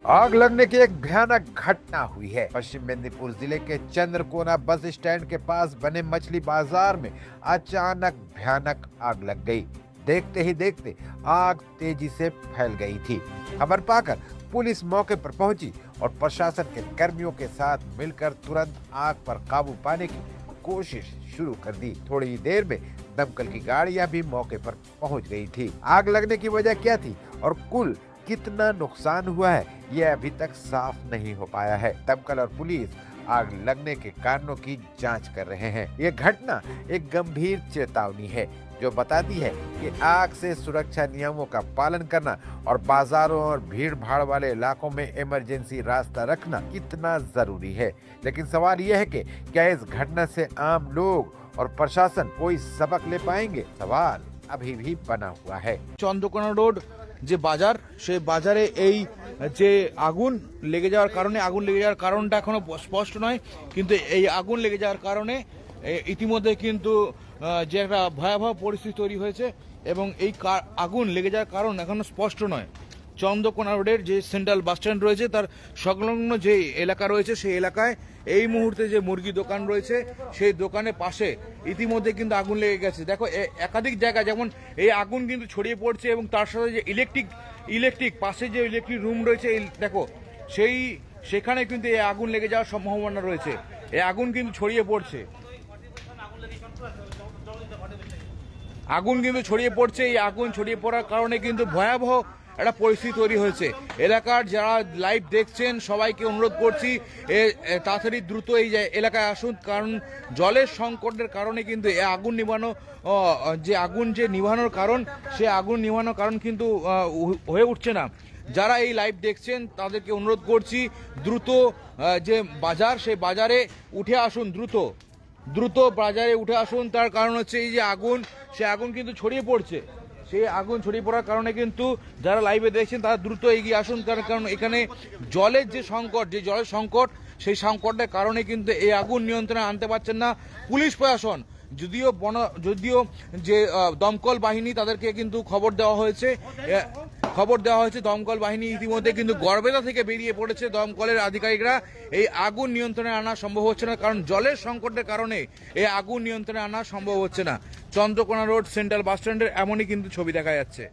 आग लगने की एक भयानक घटना हुई है। पश्चिम मेदिनीपुर जिले के चंद्रकोना बस स्टैंड के पास बने मछली बाजार में अचानक भयानक आग लग गई। देखते ही देखते आग तेजी से फैल गई थी। खबर पाकर पुलिस मौके पर पहुंची और प्रशासन के कर्मियों के साथ मिलकर तुरंत आग पर काबू पाने की कोशिश शुरू कर दी। थोड़ी ही देर में दमकल की गाड़ियां भी मौके पर पहुंच गई थी। आग लगने की वजह क्या थी और कुल कितना नुकसान हुआ है, यह अभी तक साफ नहीं हो पाया है। दमकल और पुलिस आग लगने के कारणों की जांच कर रहे हैं। यह घटना एक गंभीर चेतावनी है जो बताती है कि आग से सुरक्षा नियमों का पालन करना और बाजारों और भीड़ भाड़ वाले इलाकों में इमरजेंसी रास्ता रखना कितना जरूरी है। लेकिन सवाल यह है कि क्या इस घटना से आम लोग और प्रशासन कोई सबक ले पाएंगे? सवाल अभी भी बना हुआ है। चंद्रकोना रोड যে বাজার সেই বাজারে এই যে আগুন লেগে যাওয়ার কারণটা এখনো স্পষ্ট নয়, কিন্তু এই আগুন লেগে যাওয়ার কারণে ইতিমধ্যে কিন্তু যে একটা ভয়াবহ পরিস্থিতি তৈরি হয়েছে এবং এই আগুন লেগে যাওয়ার কারণ এখনো স্পষ্ট নয়। চন্দ্রকোনা রোডের যে সেন্ট্রাল বাস স্ট্যান্ড রয়েছে তার সংলগ্ন যে এলাকা রয়েছে সেই এলাকায় এই মুহূর্তে যে মুরগি দোকান রয়েছে সেই দোকানের পাশে ইতিমধ্যে কিন্তু আগুন লেগে গেছে। দেখো একাধিক জায়গা যেমন এই আগুন কিন্তু ছড়িয়ে পড়ছে এবং তার সাথে যে ইলেকট্রিক পাশে যে ইলেকট্রিক রুম রয়েছে দেখো সেখানে কিন্তু এই আগুন লেগে যাওয়ার সম্ভাবনা রয়েছে। এই আগুন কিন্তু ছড়িয়ে পড়ছে এই আগুন ছড়িয়ে পড়ার কারণে কিন্তু ভয়াবহ একটা পরিস্থিতি তৈরি হয়েছে। এলাকার যারা লাইভ দেখছেন সবাইকে অনুরোধ করছি তাড়াতাড়ি দ্রুত এই এলাকায় আসুন, কারণ জলের সংকটের কারণে কিন্তু এই আগুন নিভানোর কারণ সে আগুন নিভানোর কারণ কিন্তু হয়ে উঠছে না। যারা এই লাইভ দেখছেন তাদেরকে অনুরোধ করছি দ্রুত যে বাজার সেই বাজারে উঠে আসুন, দ্রুত বাজারে উঠে আসুন। তার কারণ হচ্ছে এই যে সে আগুন কিন্তু ছড়িয়ে পড়ছে। সেই আগুন ছড়িয়ে পড়ার কারণে কিন্তু যারা লাইভে দেখছেন তারা দ্রুত এগিয়ে আসুন, কারণ এখানে জলের সংকট সেই সংকটের কারণে কিন্তু এই আগুন নিয়ন্ত্রণে আনতে পারছেন না পুলিশ প্রশাসন। যদিও যে দমকল বাহিনী তাদেরকে কিন্তু খবর দেওয়া হয়েছে দমকল বাহিনী ইতিমধ্যে কিন্তু গড়বেতা থেকে বেরিয়ে পড়েছে। দমকলের আধিকারিকরা এই আগুন নিয়ন্ত্রণে আনা সম্ভব হচ্ছে না, কারণ জলের সংকটের কারণে এই আগুন নিয়ন্ত্রণে আনা সম্ভব হচ্ছে না। চন্দ্রকোনা রোড সেন্ট্রাল বাস স্ট্যান্ডের এমনই কিন্তু ছবি দেখা যাচ্ছে।